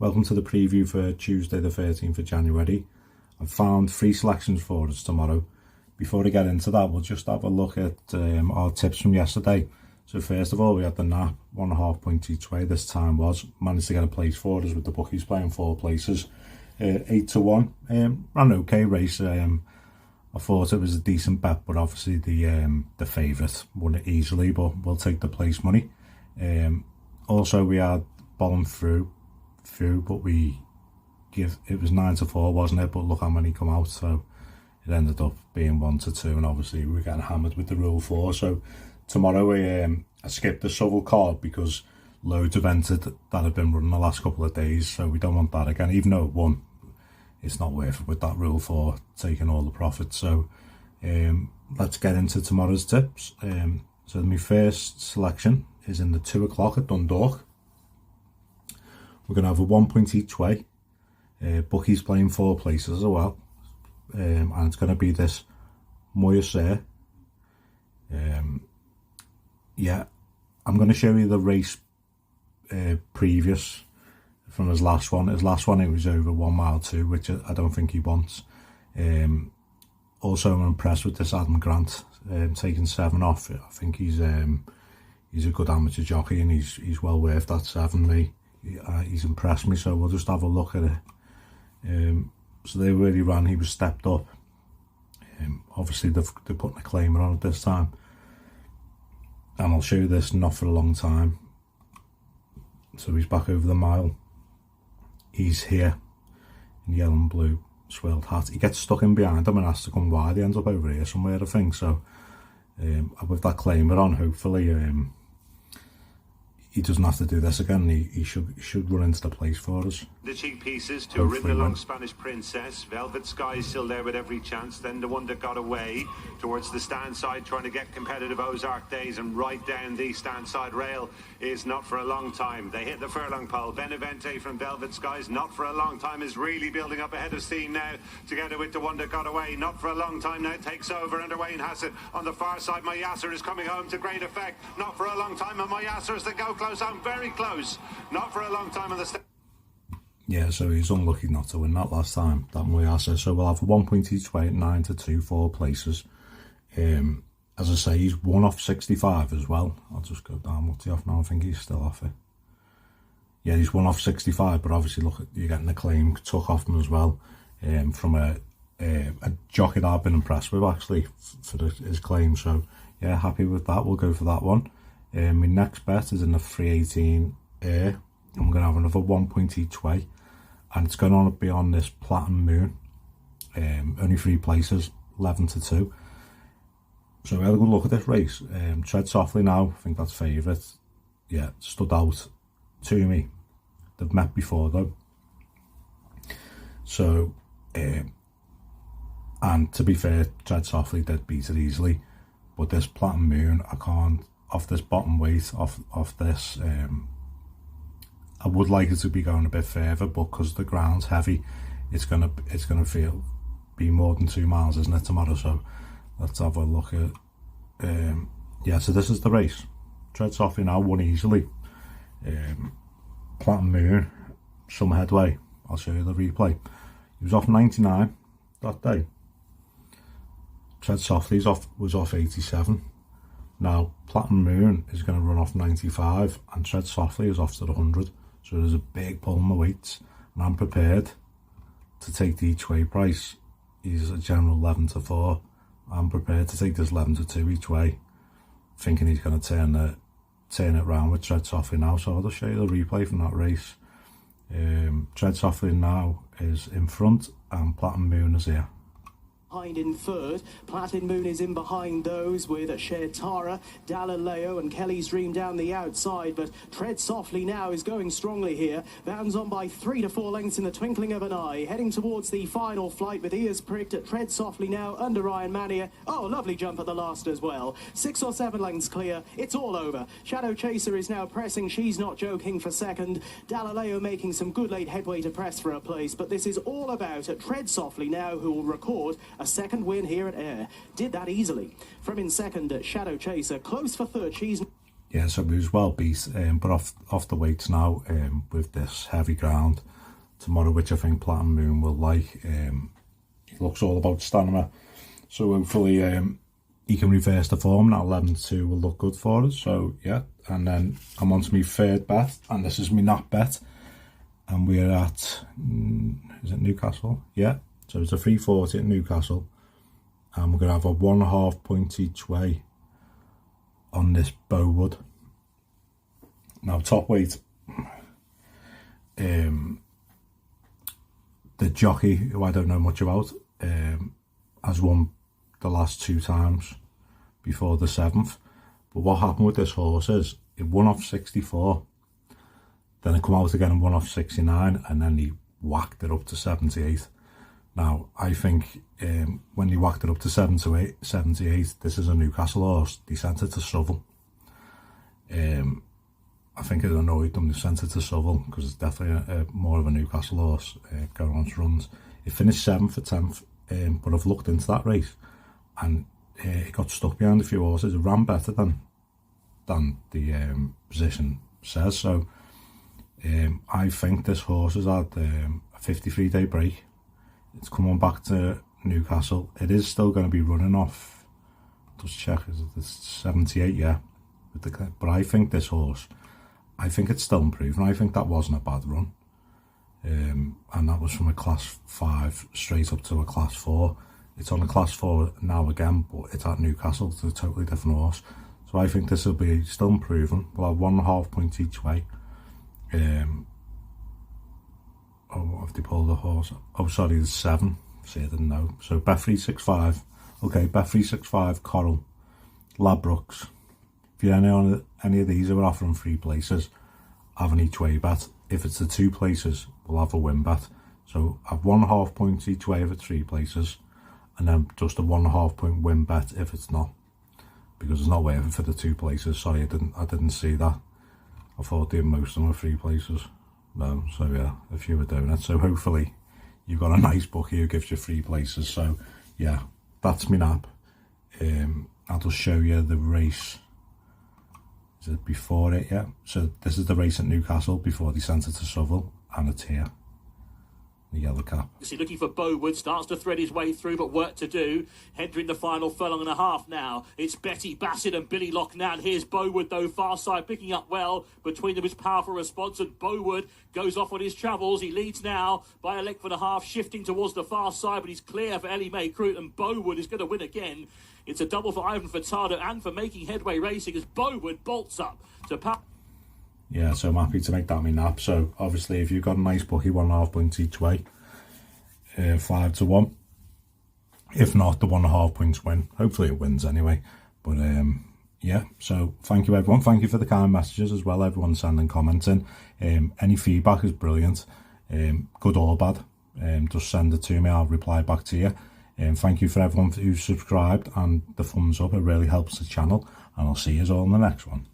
Welcome to the preview for Tuesday the 13th of January. I've found 3 selections for us tomorrow. Before I get into that, we'll just have a look at our tips from yesterday. So first of all, we had the NAP, 1.5 point each way this time was. Managed to get a place for us with the bookies playing 4 places. 8 to 1, ran an okay race. I thought it was a decent bet, but obviously the favourite won it easily, but we'll take the place money. Also we had Bowood through, but it was 9 to 4, wasn't it? But look how many come out, so it ended up being 1 to 2, and obviously we were getting hammered with the rule 4. So tomorrow I skipped the shovel card because loads have entered that have been running the last couple of days, so we don't want that again. Even though it won, it's not worth it with that rule 4 taking all the profit. So let's get into tomorrow's tips. So my first selection is in the 2 o'clock at Dundalk. We're going to have a 1 point each way. Bookies playing 4 places as well. And it's going to be this Moyassr. Yeah, I'm going to show you the race previous from his last one. His last one, it was over 1 mile 2, which I don't think he wants. Also, I'm impressed with this Adam Grant, taking 7 off. I think he's a good amateur jockey, and he's well worth that 7. He's impressed me, so we'll just have a look at it. So they really ran, he was stepped up. Obviously they're putting a claimer on it this time, and I'll show you this not for a long time. So he's back over the mile. He's here in yellow and blue swirled hat. He gets stuck in behind him and has to come wide. He ends up over here somewhere, I think. So with that claimer on, hopefully he doesn't have to do this again. He should run into the place for us. The cheek pieces to Ridden Along Spanish Princess. Velvet Sky still there with every chance. Then the one that got away towards the stand side, trying to get competitive Ozark Days, and right down the stand side rail is Not For A Long Time. They hit the furlong pole. Benevente from Velvet Skies, Not For A Long Time, is really building up ahead of steam now, together with the one that got away. Not For A Long Time now takes over under Wayne Hassett. On the far side, Moyassr is coming home to great effect. Not For A Long Time, and Moyassr as they go close home, very close. Not For A Long Time on the stand. Yeah, so he's unlucky not to win that last time, that Moyassr. So we'll have a 1 point each way at 9 to 2, 4 places. As I say, he's 1 off 65 as well. I'll just go down. What's he off now? I think he's still off it. Yeah, he's 1 off 65, but obviously look, you're getting a claim took off him as well, from a jockey that I've been impressed with actually for his claim. So yeah, happy with that. We'll go for that one. My next bet is in the 318 Air. I'm going to have another 1 point each way, and it's going to be on this Platin Moon. Only 3 places, 11 to 2. So we had a good look at this race. Tread Softly Now, I think that's favourite. Yeah, stood out to me. They've met before though. So, and to be fair, Tread Softly did beat it easily. But this Platin Moon, I can't, off this bottom weight, off this, I would like it to be going a bit further, but because the ground's heavy, it's gonna be more than 2 miles, isn't it, tomorrow? So let's have a look at yeah, so this is the race. Tread Softly Now won easily. Platin Moon, some headway. I'll show you the replay. He was off 99 that day. Tread Softly was off 87. Now Platin Moon is going to run off 95, and Tread Softly is off to the 100. So there's a big pull in the weights, and I'm prepared to take the each way price. He's a general 11 to 4. I'm prepared to take this 11 to 2 each way, thinking he's going to turn it round with Tread Softly Now. So I'll just show you the replay from that race. Tread Softly Now is in front, and Platin Moon is here. Behind in third, Platin Moon is in behind those with Sher Tara, Galileo and Kelly's Dream down the outside, but Tread Softly Now is going strongly here. Bounds on by 3 to 4 lengths in the twinkling of an eye, heading towards the final flight with ears pricked at Tread Softly Now under Ryan Mania. Oh, lovely jump at the last as well. 6 or 7 lengths clear, it's all over. Shadow Chaser is now pressing, she's not joking, for second. Galileo making some good late headway to press for a place, but this is all about Tread Softly Now, who will record a second win here at Ayr. Did that easily. From in second, Shadow Chaser, close for third. She's... yeah, so he was well beat, but off the weights now, with this heavy ground tomorrow, which I think Platin Moon will like. He looks all about stamina, so hopefully he can reverse the form. That 11-2 will look good for us. So yeah, and then I'm on to my third bet, and this is my NAP bet, and we're at, is it Newcastle? Yeah, so it's a 340 at Newcastle, and we're going to have a 1.5 point each way on this Bowood. Now top weight, the jockey, who I don't know much about, has won the last 2 times before the 7th. But what happened with this horse is it won off 64, then it come out again and won off 69, and then he whacked it up to 78. Now I think when he whacked it up to 78, this is a Newcastle horse. They sent it to Southall. I think it annoyed them. They sent it to Southall because it's definitely more of a Newcastle horse going on to runs. It finished 7th or 10th, but I've looked into that race, and it got stuck behind a few horses. It ran better than the position says. So I think this horse has had a 53-day break. It's coming back to Newcastle. It is still going to be running off, just check, is it 78? Yeah, but I think this horse, I think it's still improving. I think that wasn't a bad run, and that was from a class 5 straight up to a class 4. It's on a class 4 now again, but it's at Newcastle. It's a totally different horse. So I think this will be still improving. We'll have 1.5 point each way. Oh, have they pulled the horse? Oh, sorry, there's 7. See, I didn't know. So Bet365. Okay, Bet365, Coral, Ladbrokes. If you're any of these who are offering 3 places, have an each way bet. If it's the 2 places, we'll have a win bet. So have 1.5 points each way if it's 3 places, and then just a 1.5 point win bet if it's not, because it's not waiting for the 2 places. Sorry, I didn't see that. I thought most of them were 3 places. No, so yeah, a few were doing it. So hopefully you've got a nice bookie who gives you 3 places. So yeah, that's my NAP. I'll just show you the race. Is it before it? Yeah. So this is the race at Newcastle before they sent it to Southall, and it's here. The yellow cap. See, looking for Bowood, starts to thread his way through, but work to do. Entering the final furlong and a half now. It's Betty Bassett and Billy Locknow. Here's Bowood, though, far side, picking up well. Between them is powerful response, and Bowood goes off on his travels. He leads now by a length and a half, shifting towards the far side, but he's clear for Ellie Mae Crute, and Bowood is going to win again. It's a double for Ivan Furtado and for Making Headway Racing as Bowood bolts up to power. Yeah, so I'm happy to make that my NAP. So obviously if you've got a nice bookie, 1.5 points each way, 5-1. If not, the 1.5 points win. Hopefully it wins anyway. But yeah, so thank you everyone. Thank you for the kind messages as well. Everyone sending comments in. Any feedback is brilliant, good or bad. Just send it to me. I'll reply back to you. Thank you for everyone who's subscribed and the thumbs up. It really helps the channel, and I'll see you all in the next one.